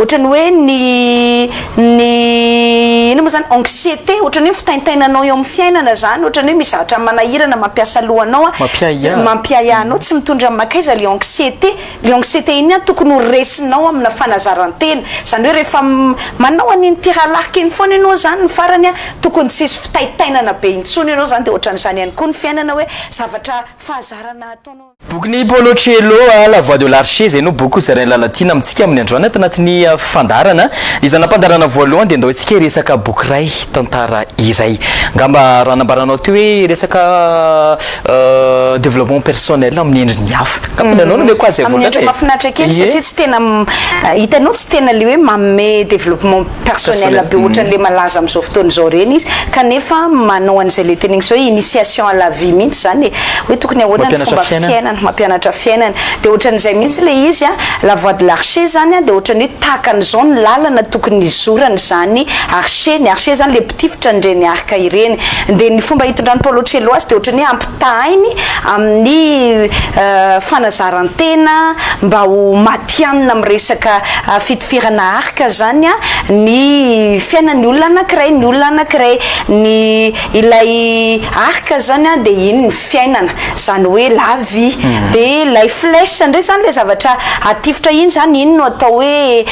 ohatrany hoe ny ino moa zany anxiété ohatrany hoe fitaintainanao eo amin'ny fiainana zany ohatrany hoe misy zavatra manahirana mampiasa lohanao mampiayanao tsy mitondra makaiza le anxiété iny a tokony ho resinao amina fanazarantena zany hoe rehefa manao an'iny tiralarika iny foana ianao zany ny farany a tokony tsisy fitaitainana be intsony ianao zany de ohatran'izany ihany koa ny fiainana hoe zavatra fahazarana ataonao boky Paulo Coelho La Voix de l'Archer zay no boky zaray lalatina amintsika amin'ny androany tanatin'ny fandarana izy nampandarana voalohany de ndao itsika resaka boky ray tantara iray ngamba ranambaranao teo hoe resaka développement personnel amin'ny endriny hafa kapananao no koa zay voalohany mafinaritra kely satria tsy tena hitanao tsy tena le hoe manome développement personnel be ohatran'le malaza amin'izao fotoana zao reny izy kanefa manao an'izay le tenigny hoe initiation à la vie mihitsy zany hoe tokony ahoana ny fomba fiainana mampianatra fiainana de ohatran'izay mihitsy le izy a La Voix de l'Archer zany a de ohatran'ny hoe tahakan'izao ny lalana tokony izorana zany archer zany le pitifitra nireny arika ireny de ny fomba hitondrany Paulo Coelho azy de ohatran'ny hoe ampitahainy amin'ny fanazarantena mba ho matianina amin'ny resaka fitifirana arika zany a ny fiainan'ny olona anankiray ny ilay arika zany a de iny ny fiainana zany hoe la vie de lay flèche ndray zany le zavatra atifitra iny zany iny no atao hoe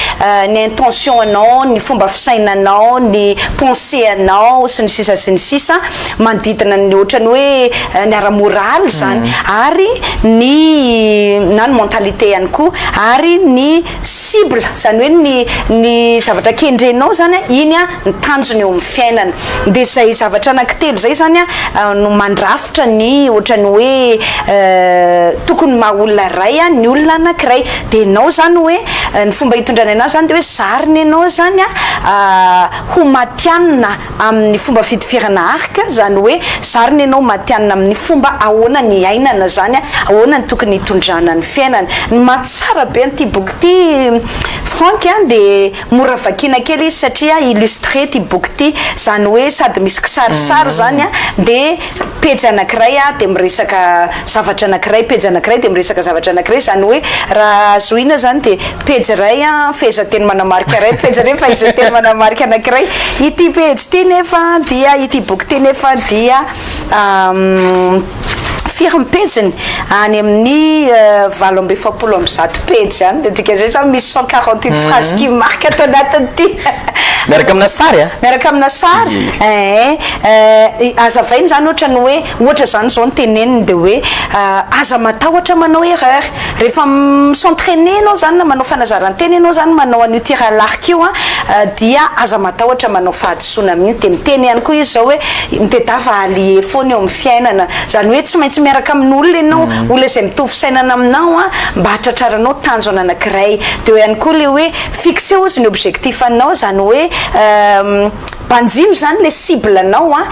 ny intention anao ny fomba fisainanao ny pensée anao sy ny sisa manodidina ny ohatrany hoe ny ara-moraly zany ary ny mentalité ihany koa ary ny cible zany hoe ny zavatra kendrenao zany iny a ny tanjony eo amin'ny fiainana de zay zavatra anankitelo zay zany a no mandrafitra ny ohatrany hoe tokony maha-olona ray a ny olona anankiray de enao zany hoe ny fomba hitondrany anazy zany de hoe zariny anao zany a ho matianina amin'ny fomba fitifirana arika zany hoe zariny anao matianina amin'ny fomba ahoana ny ainana zany a ahoana ny tokony hitondrana ny fiainana ny mahatsara be an'ity boky ty Franck a de mora vakina kely izy satria illustré ty boky ty zany hoe sady misy kisarisary zany a de pejy anankiray a de miresaka zavatra anankiray pejy anankiray de miresaka zavatra anankiray zany hoe raha zoina zany de pejy ray a fehezateny manamarika ray pejy ray fahezateny manamarika anankiray ity pejy ty nefa dia ity boky ty nefa dia firy pejiny any amin'ny 27 pejy zany de dika zay zany misy 148 phrase qui marque ato anatiny ty miaraka amina sary miaraka amina sary azavainy zany ohatrany hoe ohatra zany zao ny teneniny de hoe aza matahotra manao erreur rehefa s'entraîner anao zany na manao fanazarantena anao zany manao an'io tir à l'arc io a dia aza matahotra manao fahadisoana mihitsy de miteny ihany koa izy zao hoe mitedava allié foana eo amin'ny fiainana zany hoe tsy maintsy miaraka amin'olona ianao olona izay mitovy sainana aminao a mba hatratraranao tanjona anankiray de ihany koa le hoe fixé ozy ny objectif anao zany hoe mpanjino zany le cible anao a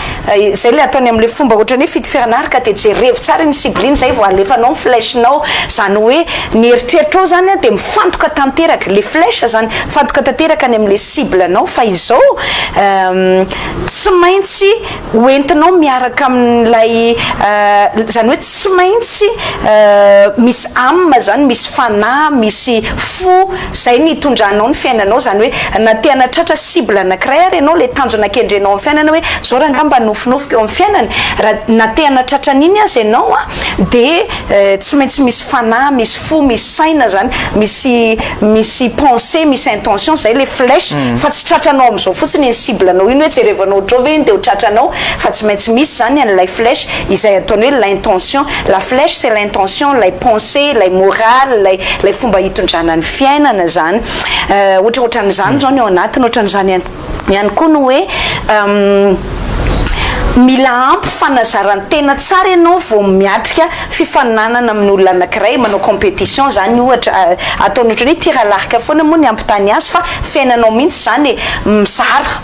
zay le ataony am'le fomba ohatrany hoe fitifirana arika de jerevo tsara ny cible iny zay vao alefanao ny flèche-nao zany hoe ny eritreritro zany a de mifantoka tanteraka le flèche zany mifantoka tanteraka ny am'le cible anao fa izao tsy maintsy hoentinao miaraka amin'lay zany hoe tsy maintsy misy âme zany misy fanahy misy fo zay ny hitondranao ny fiainanao zany hoe na te hanatratra cible anankiray ary ianao le tanjona kendrenao amin'ny fiainana hoe zao raha ngamba nofinofika eo amin'ny fiainana raha na te hanatratra an'iny azy ianao a de tsy maintsy misy fanahy misy fo misy saina zany misy pensée misy intention zay le flèche fa tsy tratranao am'izao fotsiny ny cible anao iny hoe jerevanao otrao iny de ho tratranao fa tsy maintsy misy zany an'ilay flèche izay ataony hoe l'intention la flèche c'est l'intention lay pensée lay morale lay fomba hitondrana ny fiainana zany ohatran'izany zao ny ao anatiny ohatran'izany ihany koa no hoe mila ampy fanazarantena tsara ianao vao miatrika fifananana amin'ny olona anankiray manao compétition zany ohatra ataony ohatrany hoe tir à l'arc foana moa ny ampitany azy fa fiainanao mihitsy zany mizara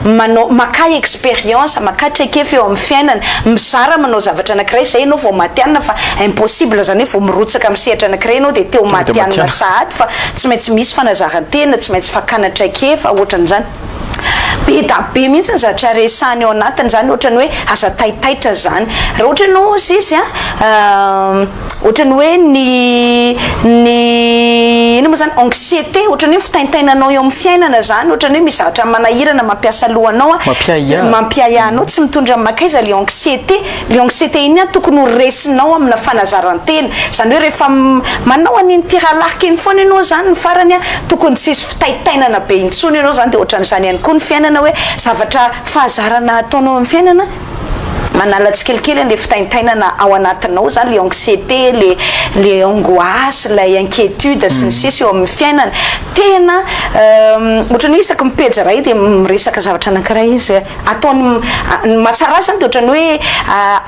manao makay expérience makatraikefa eo amin'ny fiainana mizara manao zavatra anankiray zay ianao vao matianina fa impossible zany hoe vao mirotsaka amin'ny sehatra anankiray ianao de teo matianina sahady fa tsy maintsy misy fanazarantena tsy maintsy fakanatraikefa ohatran'izany be da be mihitsy ny zavatra resany ao anatiny zany ohatrany hoe aza taitaitra zany raha ohatra ianao izy a ohatrany hoe ny ino moa zany anxiété ohatrany hoe fitaintainanao eo amin'ny fiainana zany ohatrany hoe misy zavatra manahirana mampiasa lohanao mampiahianao tsy mitondra makaiza le anxiété iny a tokony ho resinao amina fanazarantena zany hoe rehefa manao an'iny tiralarika iny foana ianao zany ny farany a tokony tsisy fitaitainana be intsony ianao zany de ohatran'izany ihany koa ny fiainana hoe zavatra fahazarana ataonao amin'ny fiainana manala tsikelikely le fitaintainana ao anatinao zany le anxiété le angoisse la inquiétude sy ny sisy eo amin'ny fiainana tena ohatrany hoe isaky mipejy ray de miresaka zavatra anankiray izy ataony matsara zany de ohatrany hoe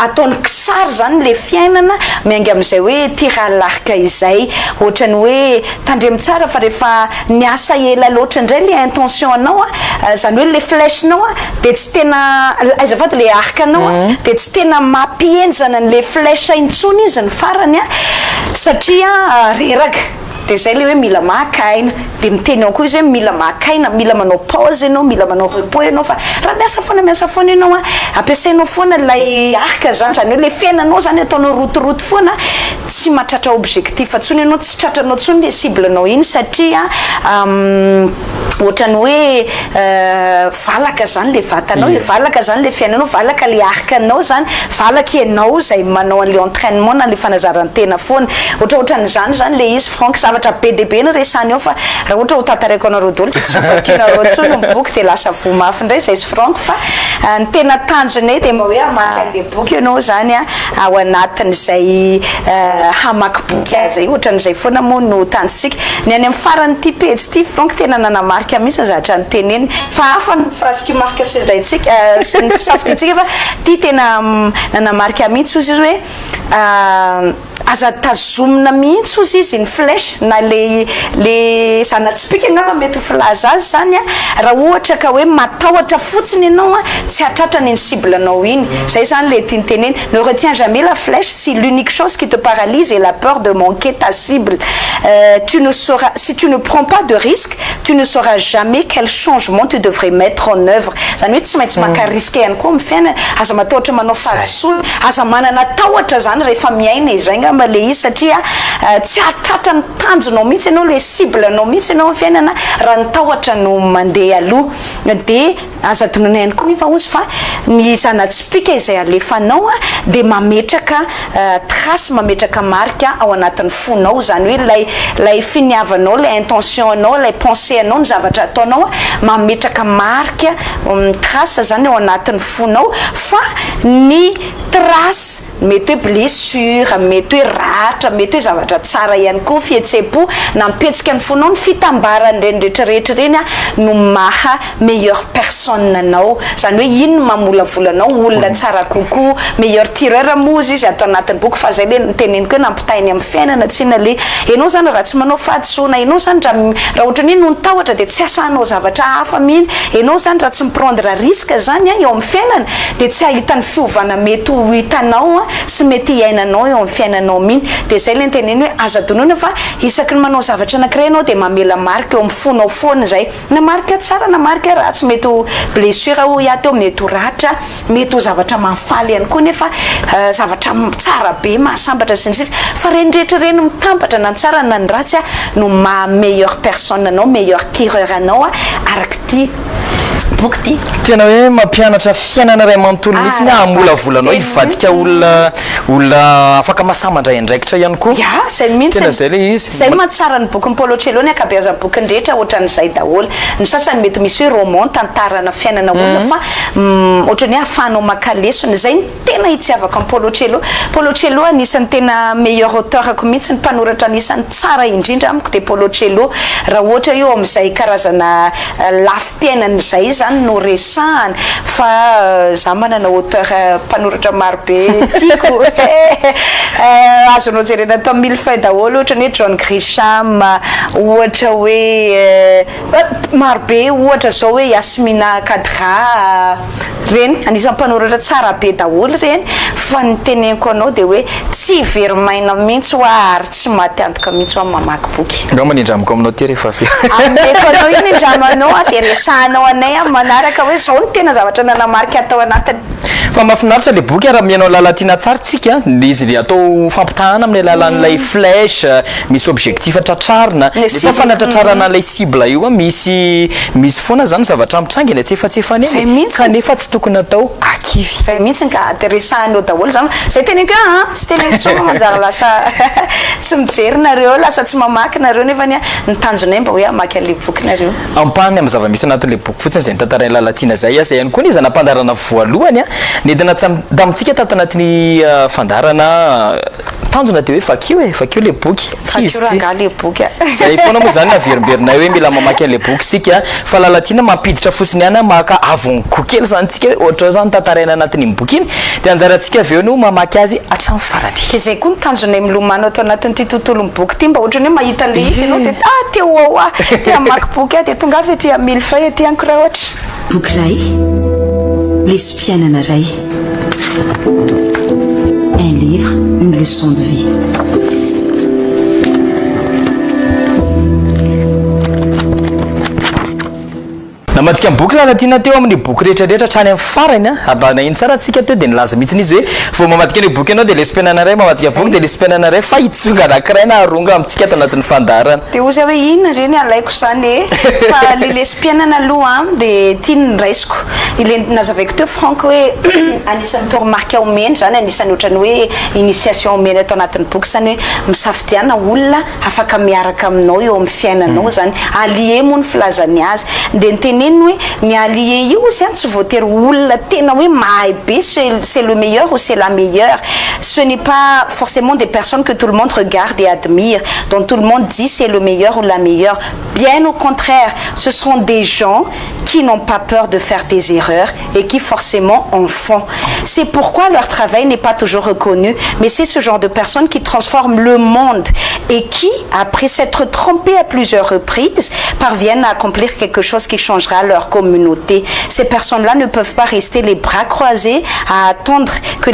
ataony kisary zany le fiainana miainga amin'izay hoe tiralarika izay ohatrany hoe tandremy tsara fa rehefa niasa ela loatra indray le intention anao zany hoe le flèche-nao de tsy tena azafady le arc-anao de tsy tena mampienjana n'le flèche intsony izy ny farany satria reraka de zay le hoe mila makaina de miteny ao koa izy hoe mila makaina mila manao pause ianao mila manao repos ianao fa raha miasa foana ianao ampiasainao foana lay arc zany hoe le fiainanao zany ataonao rotoroto foana tsy mahatratra objectif atsony ianao tsy tratranao tsony le ciblenao iny satria ohatrany hoe valaka zany le vatanao le valaka zany le fiainanao valaka le arc-anao zany valaka ianao zay manao an'le entraînement na le fanazarantena foana ohatran'izany zany le izy frank zavatra be de be no resany ao fa raha ohatra ho tataraiko anareo daholo de tsy vakinareo tsony ny boky de lasa vomafy indray zay izy frank fa ny tena tanjony de mba hoe hamaky an'le boky ianao zany ao anatin'izay hamaky boky zay ohatran'izay foana moa no tanjontsika ny any amin'ny farany ty pejy ty frank tena nanamarika mihitsy zavatra ny teneny fa hafa ny frasy marque sedraitsika ny fisafiditsika fa ty tena nanamarika mihitsy ozy izy hoe aza tazomina mihitsy ozy izy ny flèche na le zanatsipika angamba mety ho filaza azy zany raha ohatra ka hoe matahotra fotsiny ianao tsy hatratrany ny ciblenao iny zay zany le tianyteneny ne retiens jamais la flèche si l'unique chose qui te paralyse est la peur de manquer ta cible si tu ne prends pas de risque tu ne sauras jamais quel changement tu devrais mettre en œuvre zany hoe tsy maintsy maka risque ihany koa amin'ny fiainana aza matahotra manao fahadisoa aza manana tahotra zany rehefa miaina izay ngamba le izy satria tsy hatratra ny tanjonao mihitsy ianao le ciblenao mihitsy ianao amin'ny fiainana raha ny tahotra no mandeha aloha de aza donona ihany koa efa ozy fa ny zanatsipika izay alefanao de mametraka trace mametraka marika ao anatin'ny fonao zany hoe lay finiavanao lay intention anao lay pensée anao ny zavatra ataonao mametraka marika trace zany ao anatin'ny fonao fa ny trace mety hoe blessure mety hoe ratra mety hoe zavatra tsara ihany koa fihetsepo na mipetsika ny fonao ny fitambarany reny rehetrarehetra reny no maha meilleure personne anao zany hoe iny no mamolavolanao olona tsara kokoa meilleur tireur mozy izy atao anatin'ny boky fa zay le niteneniko hoe nampitainy amin'ny fiainana tsina le ianao zany raha tsy manao fahadisoana ianao zany raha ohatra ny no nitahotra de tsy asanao zavatra hafa mihiny ianao zany raha tsy miprendre risque zany eo amin'ny fiainana de tsy ahitany fiovana mety ho hitanao sy mety iainanao eo amin'ny fiainanao mihiny de zay le nteneny hoe aza donona fa isaky ny manao zavatra anankiray anao de mamela marika eo amin'ny fonao foana zay na marika tsara na marika ratsy mety ho blessure ho iaty eo mety ho ratra mety ho zavatra mahafaly ihany koa nefa zavatra tsara be mahasambatra sy ny sisy fa renydrehetra reny mitambatra na ny tsara na ny ratsy no maha meilleure personne anao meilleur tireur anao araky ty boky ty tena hoe mampianatra fiainana ray manontolo mihitsy ny amolavolanao ivadika olona afaka masamandray andraikitra ihany koa zay mihitsy tena zay le izy zay mahatsara ny boky ny Paulo Coelho ny akabeazan'ny boky ndrehetra ohatran'izay daholo ny sasany mety misy hoe roman tantarana fiainana olona fa ohatrany hoe afahanao maka lesona zay ny tena hitiavaka ny Paulo Coelho anisan'ny tena meilleur auteur ako mihitsy ny mpanoratra anisan'ny tsara indrindra amiko de Paulo Coelho raha ohatra eo amin'izay karazana lafim-piainana zay zany no resahany fa za manana auteur mpanoratra marobe tiako azonao jerena atao mille feuilles daholo ohatra ny hoe John Grisham ohatra hoe marobe ohatra zao hoe Yasmina Khadra reny anisan'ny mpanoratra tsara be daholo reny fa nyteneniko anao dia hoe tsy verimaina mihitsy ho ary tsy maty antoka mihitsy ho mamaky boky angamba nindramiko aminao ty rehefa avy ameko anao iny indramanao dia resahanao anay manaraka hoe zao ny tena zavatra nanamarika atao anatiny fa mahafinaritra le boky raha mianao lalatiana tsara tsika izy le atao fampitahana amin'ny alalan'ilay flèche misy objectif tratrarina efa fanatratrarana ilay cible io misy foana zany zavatra mitrangina tsy efatsefany kanefa tsy tokony atao akivy zay mihitsy ka dia resahanao daholo zany zay teneniko tsy teneniko tsona manjary lasa tsy mijery nareo lasa tsy mamaky nareo nefa nitanjonay mba hoe amaky an'le boky nareo ampahany amin'ny zava-misy anatin'le boky fotsiny zay nitantaran'ny lalatiana zay zay ihany koa izy nampandarana voalohany nedina damitsika tato anatin'ny fandarana tanjona dia hoe fakio le boky fakioraga le boky zay foana moa zany naverimberina hoe mila mamaky an'le boky sika fa lalatiana mampiditra fosiny ihany maka avonko kely zany tsika ohatra zany tantaraina anatin'ny boky iny dia anjarantsika avy eo no mamaky azy hatramin'ny farany zay koa nitanjonay milomano atao anatin'ity tontolo boky ty mba ohatrany hoe mahita le izy anao dia teo ao ty amaky boky dia tonga avy ty mille feuille ty anko raha ohatra boky ray l'espianana ray un livre une leçon de vie namatsika amin'ny boky lalatiana teo amin'ny boky rehetrarehetra trany amin'ny farany abana iny tsara atsika teo dia nilaza mihitsy izy hoe vao mamatika ny boky ianao dia lespianana ray mamatika boky dia lespianana ray fa hitsonga anakiray na aronga amintsika ato anatin'ny fandarana dia ozy hoe inona reny alaiko zany fa le lespianana aloha dia tiany nraisiko ile nazavaiko teo franco hoe anisan'ny toremarque omeny zany anisan'ny ohatrany hoe initiation omeny atao anatin'ny boky zany hoe misafidiana olona afaka miaraka aminao eo amin'ny fiainanao zany allié moa ny filazany azy dia nteneny hoe ny allié io izy tsy voatery olona tena hoe mahay be c'est le meilleur ou c'est la meilleure ce n'est pas forcément des personnes que tout le monde regarde et admire dont tout le monde dit c'est le meilleur ou la meilleure bien au contraire ce sont des gens qui n'ont pas peur de faire des erreurs et qui forcément en font c'est pourquoi leur travail n'est pas toujours reconnu mais c'est ce genre de personnes qui transforment le monde et qui après s'être trompés à plusieurs reprises parviennent à accomplir quelque chose qui changera leur communauté. Ces personnes-là ne peuvent pas rester les bras croisés à attendre que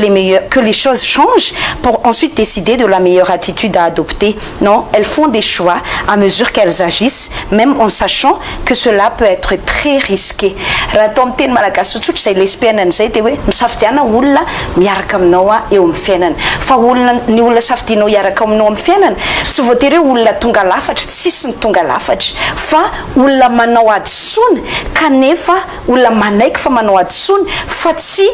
les choses changent pour ensuite décider de la meilleure attitude à adopter. Non, elles font des choix à mesure qu'elles agissent, même en sachant que cela peut être très risqué. Raha atao amin'ny teny malagasy tsotsotra zay lespianana zay dia hoe misafidiana olona miaraka aminao eo amin'ny fiainana. Fa ny olona safidianao hiaraka aminao amin'ny fiainana tsy voatery hoe olona tonga lafatra, tsisy ny tonga lafatra, fa olona manao adisoana kanefa olona manaiky fa manao adisoana fa tsy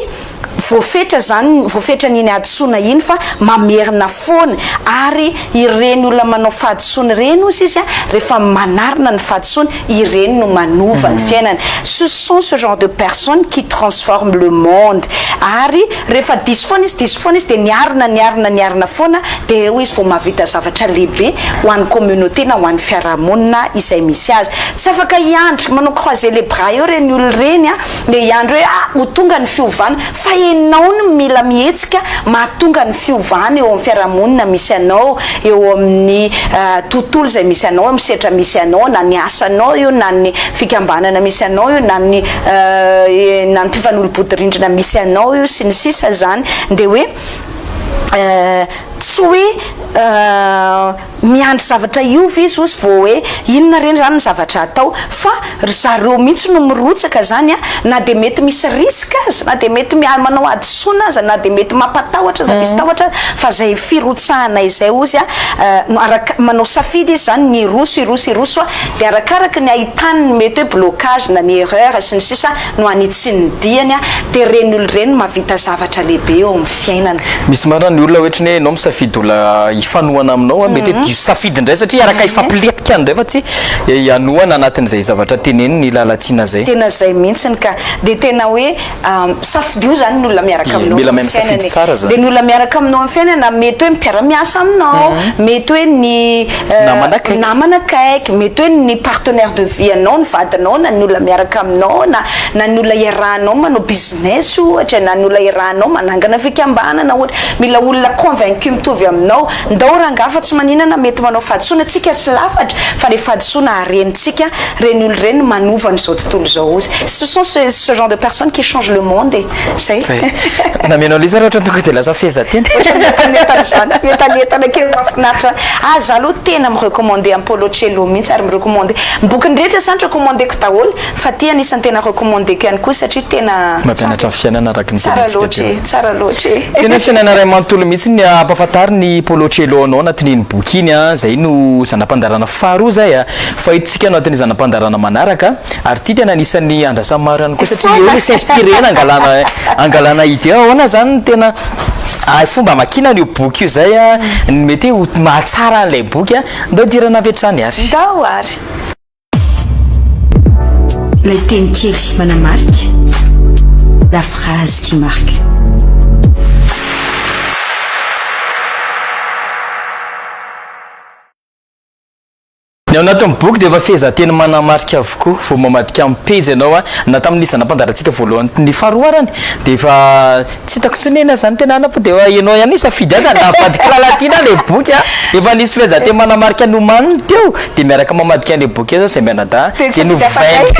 voafetra n'iny adisoana iny fa mamerina foana ary ireny olona manao fahadisoana ireny ozy izy rehefa manarina ny fahadisoana ireny no manova ny fiainana. Ce sont ce genre de personnes qui transforment le monde ary rehefa diso foana izy dia niarina foana dia eo izy vao mahavita zavatra lehibe ho an'ny communauté na ho an'ny fiarahamonina izay misy azy. Tsy afaka hiandry manao croiser les bras eo reny olona reny dia hiandry hoe ho tonga ny fiovana fa enao no mila mihetsika mahatonga ny fiovana eo amin'ny fiarahamonina misy anao eo amin'ny tontolo izay misy anao amin'ny setra misy anao na ny asanao io na ny fikambanana misy anao io na ny mpifanolo-bodirindrina misy anao io sy ny sisa zany dia hoe tsy hoe miandry zavatra iova izy ozy vao hoe inona reny zany ny zavatra atao fa zareo mihitsy no mirotsaka zany na dia mety misy risque azy na dia mety manao adisoana azy na dia mety mampatahotra za misy tahotra fa zay firotsahana izay ozy manao safidy izy zany ny iroso dia arakaraka ny ahitany mety hoe blocage na ny erreur sy ny sisa no anitsy ny diany dia reny olo reny mahavita zavatra lehibe eo amin'ny fiainana. Misy marany olona ohatrany hoe ianao misafidy olona ifanohana aminao mety hoe safidy indray satria araka ifampiletika andray fa tsy hanohana anatin'izay zavatra teneny ny lalatiana zay tena zay mihitsiny ka dia tena hoe safidio zany ny olona miaraka aminao mila mahay misafidy tsara zany dia ny olona miaraka aminao amin'ny fiainana mety hoe mipiara-miasa aminao mety hoe ny namana akaiky mety hoe ny partenaire de vie anao ny vadinao na ny olona miaraka aminao na ny olona iarahanao manao business ohatra na ny olona iarahanao manangana fikambanana ohatra mila olona convaincu mitovy aminao ndao rangafa tsy maninana mety manao fadisoana atsika tsy lafatra fa le fadisoana arenitsika reny olo reny manovany zao tontolo zao izy ce sont ce genre de personnes qui changent le monde zay namenao lisa raha ohatra tonga de lasa fehezantena metanetana kely mafinatra za aloha tena mirecommandé am Paulo Coelho mihitsy ary mirecommandé boky rehetra zany recommandéko daholo fa ty anisan'ny tena recommandéko ihany koa satria tena mampianatra amin'ny fiainana araka ny tsara loatra tena fiainana ray manontolo mihitsy ny ampafatary ny Paulo Coelho anao anatin'iny boky iny zay no zanam-pandarana faharoa zay fa itsika no atin'ny zanam-pandarana manaraka ary ty tena anisan'ny andrasa maro ihany koa satria eo no s'inspirena angalana ity ahoana zany tena fomba makina n'io boky io zay mety mahatsara an'ilay boky ndao dirana avetrany ary ndao ary Les teny kely manamarika, la phrase qui marque. Ny anatin'ny boky dia efa fehezanteny manamarika avokoa vao mamadika amin'ny pejy ianao na tamin'ny zanam-pandarantsika voalohany ny faharoarany dia efa tsy hitako sonena zany tena ana fa dia ianao ihany safidy aza na vadika latina le boky efa nisy fehezanteny manamarika nomaniny teo dia miaraka mamadika an'le boky zany zay mianada dia novaingy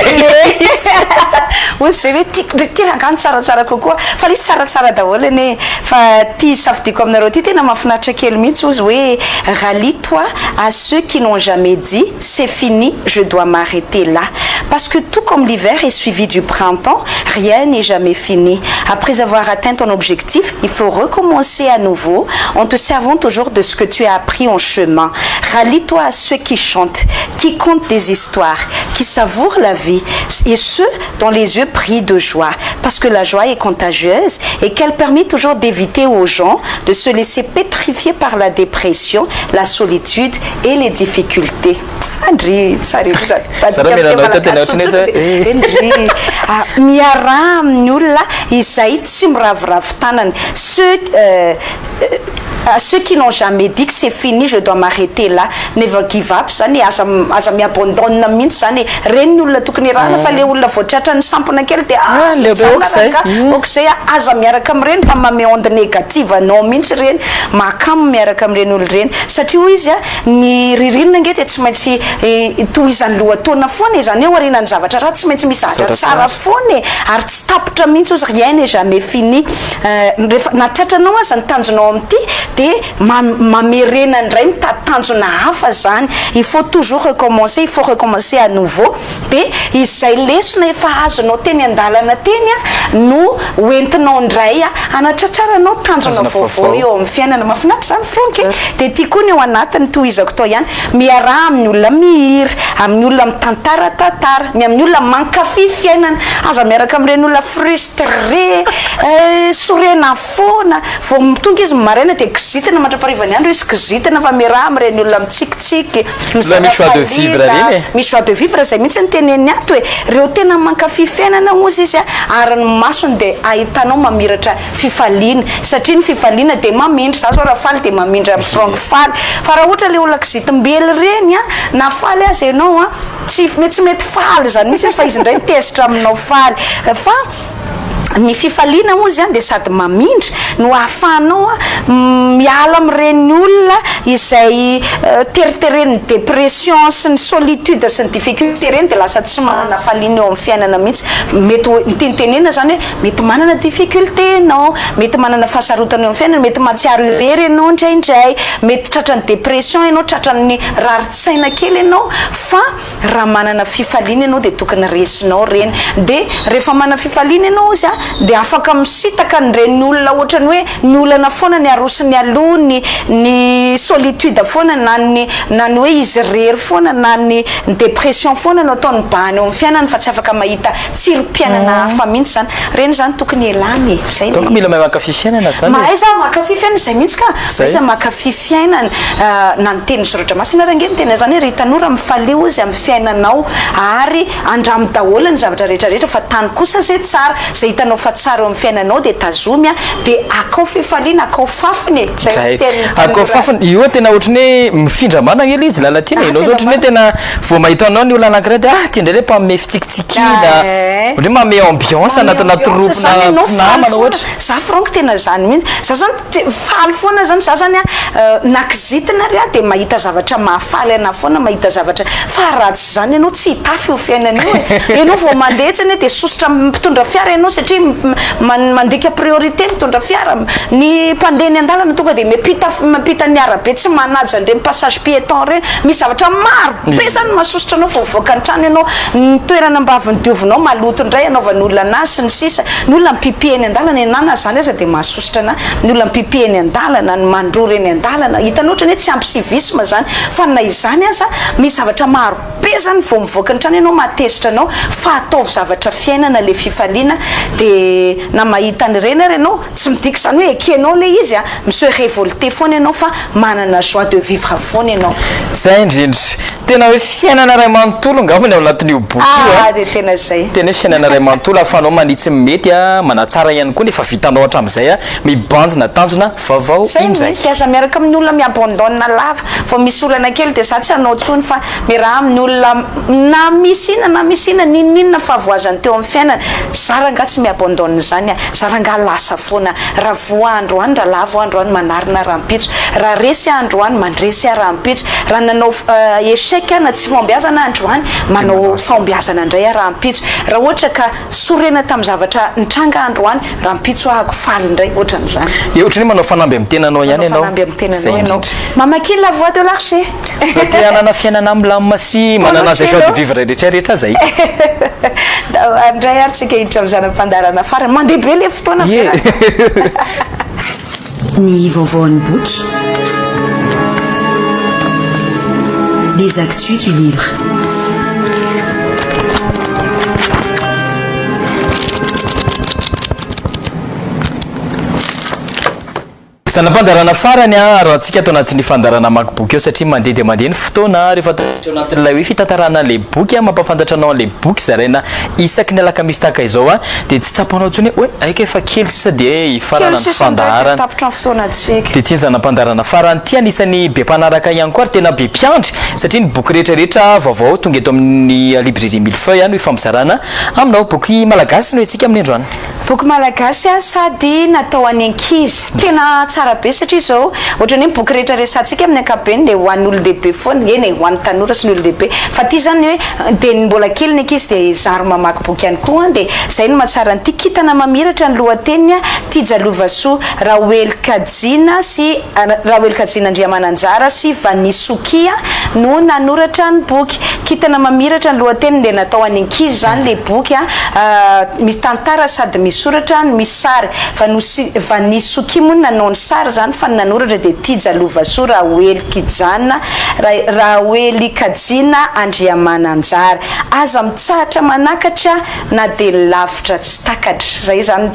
ozy zay hoe ty rangano tsaratsara kokoa fa lisy tsaratsara daholo ane fa ty safidiko aminareo ty tena mahafinaritra kely mihitsy ozy hoe rallie-toi à ceux qui n'ont jamais dit c'est fini, je dois m'arrêter là. Parce que tout comme l'hiver est suivi du printemps, rien n'est jamais fini. Après avoir atteint ton objectif, il faut recommencer à nouveau en te servant toujours de ce que tu as appris en chemin. Rallie-toi à ceux qui chantent, qui content des histoires, qui savourent la vie et ceux dont les yeux brillent de joie. Parce que la joie est contagieuse et qu'elle permet toujours d'éviter aux gens de se laisser pétrifier par la dépression, la solitude et les difficultés. Andry tsara miara amin'ny olona izay tsy miravoravo tanana ceux qui n'ont jamais dit que c'est fini, je dois m'arrêter là, never give up zany aza miabandonne mihitsy zany reny ny olona tokony rana fa le olona voatratra ny sampona kely dia okzay aza miaraka amin'ireny fa mame onde négative anao mihitsy reny makamo miaraka amin'ireny olo reny satria hoy izy ny ririnina nge dia tsy maintsy tohizany lohataona foana izany eo arinany zavatra raha tsy maintsy misy zavatra tsara foana ary tsy tapitra mihitsy ozy rien n'est jamais fini rehefa natratranao aza ny tanjonao amin'ity dia mamerena indray mitatanjona hafa zany il faut toujours recommencer, il faut recommencer à nouveau dia izay lesona efa azonao teny andalana teny no hoentinao indray anatratraranao tanjona vaovao eo amin'ny fiainana mahafinaritra zany fronky dia tia koa ny eo anatiny tohizako tao ihany miaraha amin'ny olona mihira amin'ny olona mitantara tantara ny amin'ny olona mankafy fiainana aza miaraka amin'ireny olona frustré sorena foana vao tonga izy maraina dia gizitana mandraparivany andro izy gizitana fa miaraha amin'ireny olona mitsikitsiky misy choix de vivre reny misy choix de vivre zay mihitsy ny teneny ato hoe reo tena mankafy fiainana ozy izy ary ny masony dia ahitanao mamiratra fifaliana satria ny fifaliana dia mamindry za zao raha faly dia mamindry amin'ny frango faly fa raha ohatra le olona gizitimbely reny na faly azy ianao tsy mety faly zany mihitsy izy fa izy indray tezitra aminao faly fa ny fifaliana moa zany dia sady mamindry no ahafahanao miala amin'ireny olona izay teriteren'ny dépression sy ny solitude sy ny difficulté reny dia lasa tsy manana faliana eo amin'ny fiainana mihitsy mety nitenitenena zany hoe mety manana difficulté ianao mety manana fahasarotana eo amin'ny fiainana mety mahatsiaro irery ianao indraindray mety tratrany dépression ianao tratrany raritsaina kely ianao fa raha manana fifaliana ianao dia tokony resinao reny dia rehefa manana fifaliana ianao izy dia afaka misitaka nireny olona ohatrany hoe ny olana foana ny arosiny aloha ny solitude foana na ny hoe izy rery foana na ny dépression foana no ataony bany eo amin'ny fiainana fa tsy afaka mahita tsirom-piainana hafa mihitsy zany reny zany tokony elany zay donc mila mahay mankafy fiainana zany mahay za mankafy fiainana zay mihitsy ka mahay mankafy fiainana na ny teny soratra masina rangeny tena zany hoe ry tanora mifaleo izy amin'ny fiainanao ary andramo daholo ny zavatra rehetrarehetra fa tany kosa zay tsara zay hitanao fa tsara eo amin'ny fiainanao dia tazomy dia akao fifaliana akao fafiny akao fafiny io tena ohatrany hoe mifindra manana ely izy lalatina ianao zao ohatrany hoe tena vao mahita anao ny olona anankiray dia ty indray le mpamome fitsikitsikina ohatry mame ambiance anatina troupena namana ohatra za frank tena zany mihitsy za zany faly foana zany za zany nakizitina ry dia mahita zavatra mahafaly ana foana mahita zavatra fa ratsy zany ianao tsy hitafy io fiainan'io ianao vao mandeha etsany dia sosotra mpitondra fiara ianao satria mandika priorité mitondra fiara ny mpandeha ny andalana tonga dia mapita ny arabe tsy manaja ndre passage piéton reny misy zavatra maro be zany mahasosotra anao voavoaka ny trano ianao ny toerana mbaviny diovinao maloto indray anaovan'olona anazy sy ny sisa ny olona mipipiheny andalana enana zany aza dia mahasosotra ana ny olona mipipiheny andalana ny mandrory eny andalana hitanao ohatrany hoe tsy ampy civisme zany fa na izany aza misy zavatra maro be zany vao mivoaka ny trano ianao matezitra anao fa ataovy zavatra fiainana le fifaliana dia na mahita ny reny ary ianao tsy midiky zany hoe ekenao le izy monsieur révolté foana ianao fa manana joie de vivre foana ianao zay indrindra tena hoe fiainana ray manontolo ngambany ao anatin'io boky dia tena zay tena hoe fiainana ray manontolo ahafanao manitsy mety manatsara ihany koa nefa vitanao hatramin'izay mibanjina tanjona vaovao in'izay aza miaraka amin'ny olona miabandonna lava fa misy olana kely dia za tsy hanao tsony fa miraha amin'ny olona na misy ina ninninona fahavoazany teo amin'ny fiainana zaranga tsy miabandonna zany zaranga lasa foana raha voandro any raha lavo andro any manarina rahampitso raha resy andro any mandresy rahampitso raha nanao échec na tsy fambiazana andro any manao fambiazana indray rahampitso raha ohatra ka sorena tamin'ny zavatra nitranga andro any rahampitso ahako faly indray ohatran'izany ohatra ny manao fanamby amin'ny tenanao ihany ianao fanamby amin'ny tenanao ianao mamakiny la voix de l'archer te hanana fiainana amlamina sy manana zay joie de vivre rehetrarehetra zay andray ary tsika hiditra amin'izany ampandarana farany mandeha be le fotoana Ny vaovaon'ny boky, les actus du livre. Sanampandarana farany rahantsika ato anatin'ny fandarana maki boky eo satria mandeha dia mandeha ny fotoana rehefa tao anatin'ilay hoe fitantarana le boky mampafantatra anao le boky zaraina isaky ny alakamisy tahaka izao dia tsy tsapanao tsony hoe aika efa kely sisa dia ifarana ny fandarana dia tia zanampandarana farany tia anisany be mpanaraka ihany koa ary tena be mpiandry satria ny boky rehetrarehetra vaovao tonga eto amin'ny librairie Millefeuille no ifampizarana aminao boky malagasy no etsika amin'ny androany boky malagasy sady natao any ankizy tena tsara be satria zao ohatrany hoe boky rehetra resantsika amin'ny ankapobeny dia ho an'ny olon-dehibe foana eny ho an'ny tanora sy ny olon-dehibe fa ty zany hoe dia ny mbola kely ny ankizy dia zaro mamaky boky ihany koa dia zay no mahatsara ny ty kitana mamiratra ny lohateniny Tiajalovasoa Raoely Kajina sy Raoely Kajina Andriamananjara sy Vanisokia no nanoratra ny boky kitana mamiratra ny lohateniny dia natao any ankizy zany le boky mitantara sady misoratra misy sary Vanisokia moa nanao ny sary zany fa nanoratra dia Tiajalovasoa Raoely Kajina Andriamananjara aza mitsahatra manakatra na dia lavitra tsy takatra zay zany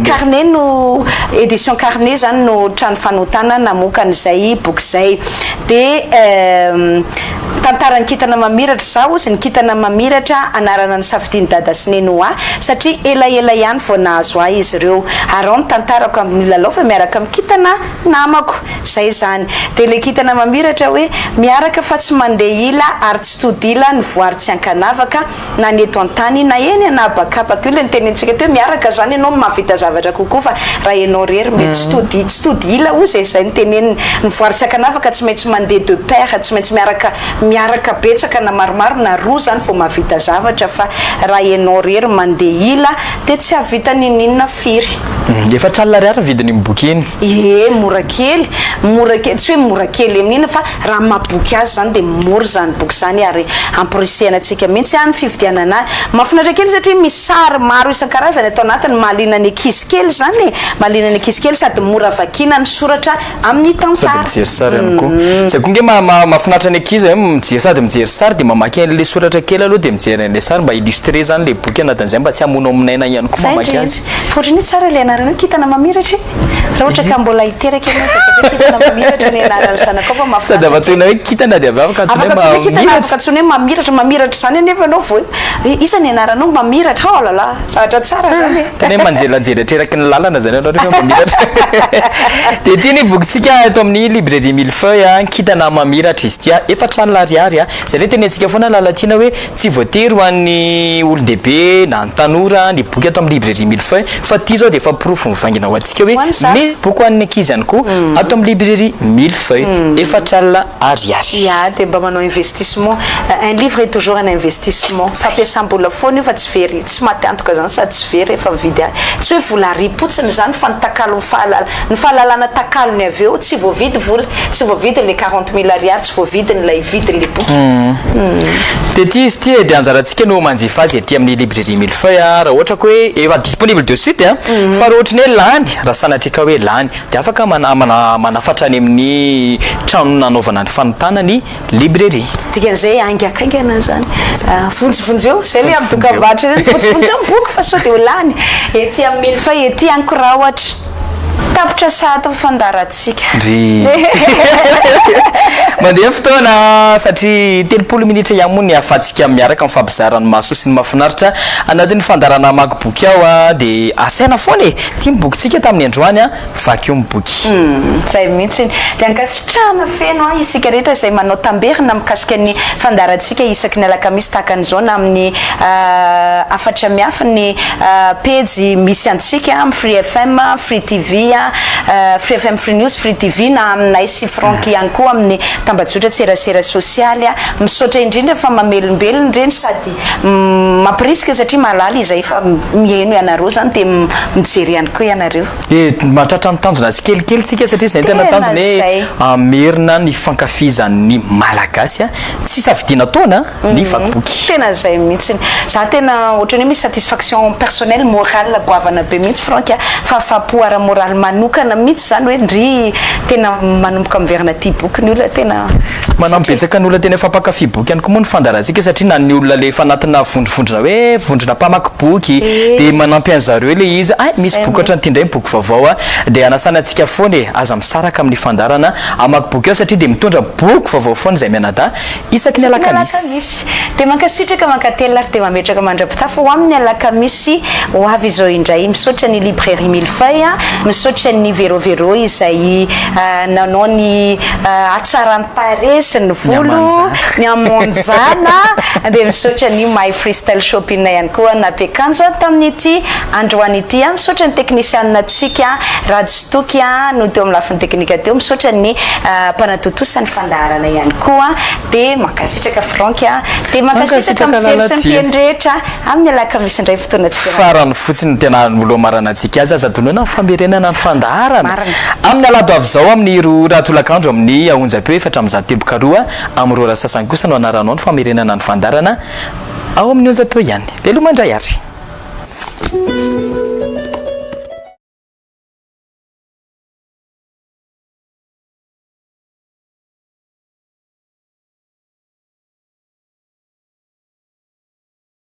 carnet no édition carnet zany no trano fanotana namokan'izay boky zay dia tantarany kitana mamiratra zao sy ny kitana mamiratra anarana ny safidiny dada sy nenoa satria elaela ihany vao nahazo ahy izy ireo ary ao ny tantarako amin'ny lalao fa miaraka amin'ny kitana namako zay zany dia le kitana mamiratra hoe miaraka fa tsy mandeha ila ary tsy tody ila ny voary tsy ankanavaka na ny eto an-tany na eny anabakabaka io le nitenentsika teo miaraka zany ianao mahavita zavatra kokoa fa raha ianao rery mety tsy tody ila o zay niteneniny ny voary tsy ankanavaka tsy maintsy mandeha de paire tsy maintsy miaraka betsaka na maromaro na roa zany vao mahavita zavatra fa raha ianao rery mandeha ila dia tsy havita ninina firy efa tralariary vidiny boky iny mora kely tsy hoe mora kely amin'ina fa raha maboky azy zany dia mora zany boky zany ary amporisihana antsika mihitsy any fividianana mahafinatra kely satria misy sary maro isan-karazany atao anatiny mahaliana ny ankizy kely zany mahaliana ny ankizy kely sady mora vakiana ny soratra amin'ny tantara sady mijery sary ihany koa zay koa nge mahafinatra ny ankizy mijery sady mijery sary de mamaky an'le soratra kely aloha de mijery an'le sary mba illustrer zany le boky anatin'izay mba tsy hamono aminaina ihany koa mamaky azy fotriny tsara le anarana kitana mamiratra raha ohatra ka mbola hiteraka ianao de kitana mamiratra ny anarany zanako fa mafy sady avatsoina hoe kitana de avy afaka atsony hoe mamiratra zany anefa anao vo isa ny anaranao mamiratra oh lala zavatra tsara zany tena hoe manjelajery atreraky ny lalana zany anao rehefa mamiratra de tia ny bokytsika eto amin'ny librairie millefeuille kitana mamiratra izy tia efatrano lariary zay le tena antsika foana lalatina hoe tsy voatery ho an'ny olon-dehibe na ny tanora ny boky ato amin'ny librairie millefeuille fa ty zao de efa pirofo mivangina ho antsika hoe misy boky ho an'ny ankizy ihany koa ato amin'ny librairie millefeuille efatralina ariary ya de mba manao investissement un livre est toujours un investissement fampiasam-bola foana io fa tsy very tsy maty antoka zany sady tsy very efa mividy azy tsy hoe vola ripotsiny zany fa ny takalo ny fahalalana takalony avy eo tsy voavidy vola tsy voavidy le 40 000 ariary tsy voavidy nylay vidy le boky de ty izy ty de anjarantsika no manjifa azy ety amin'ny librairie millefeuille raha ohatra ka hoe efa disponible de suite fa raha ohatra ny hoe lany raha sanatrika hoe lany de afaka manafatra any amin'ny trano nanaovana ny fanotana ny librairie dikan'izay aingakaingana zany vonjivonjy eo zay le amin'ny dokam-barotra vonjivonjy eo boky fa sao de ho lany ety amin'ny millefeuille ety ankorah ohatra tapitra sato fandaratsika mandeha fotoana satria 30 minitra ihany moa ny afatsika miaraka mifampizarany maso sy ny mahafinaritra anatin'ny fandarana amaky boky ao de asaina foana tia mibokytsika tamin'ny androany vaky eo miboky zay mihitsy de ankasitrahana feno isika rehetra zay manao tamberina mikasika ny fandaratsika isaky ny alakamisy tahaka an'izao na amin'ny afatra miafa ny page misy antsika amin'ny Free FM Free TV Free FM Free News Free TV na aminay sy Franky ihany koa amin'ny tambajotra tserasera sosialy misaotra indrindra fa mamelombelona indreny sady mampirisika satria malala izay fa mihaino ianareo zany de mijery ihany koa ianareo mahatratra ny tanjona tsy kelikely tsika satria zay tena tanjona hoe merina ny fankafizan'ny malagasy tsy safidiana taona ny vakiboky tena zay mihitsy za tena ohatrany hoe misy satisfaction personnelle morale goavana be mihitsy Franky fahafapo ara-moraly manokana mihitsy zany hoe ndry tena manomboka miverina ty boky ny olona tena manampibetsaka ny olona tena efa mpakafy boky ihany koa moa ny fandarantsika satria na ny olona le efa anatina vondrovondrona hoe vondrona mpamaky boky de manampy an'zareo le izy misy boky ohatra nyty ndray boky vaovao de anasana antsika foana aza misaraka amin'ny fandarana amaky boky ao satria de mitondra boky vaovao foana izay mianada isaky ny alakamisy de mankasitraka mankatelo ary de mametraka mandrapitafa ho amin'ny alakamisy ho avy izao indray misaotra ny librairie millefeuille misaotra ny verovero izay nanao ny atsarany paresy ny volo ny amonjana de misaotra ny my freestyle shopping ihany koa napiakanjo tamin'ity androany ity misaotra ny teknisianina tsika radstoky no teo amin'ny lafiny teknika teo misaotra ny mpanatotosany fandarana ihany koa de mankasitraka Franky de mankasitraka mijery rehetra amin'ny alakamisy indray fotoana tsika farany fotsiny tena molo marana antsika azy azadonana ny famerenana ny fandarana amin'ny alado avy zao amin'ny raha tolakandro amin'ny ahonjam-peo efatra amin'ny tebokaroa amin'ny rora sasany kosa no anaranao ny famerenana ny fandarana ao amin'ny onjam-peo ihany de lo mandray ary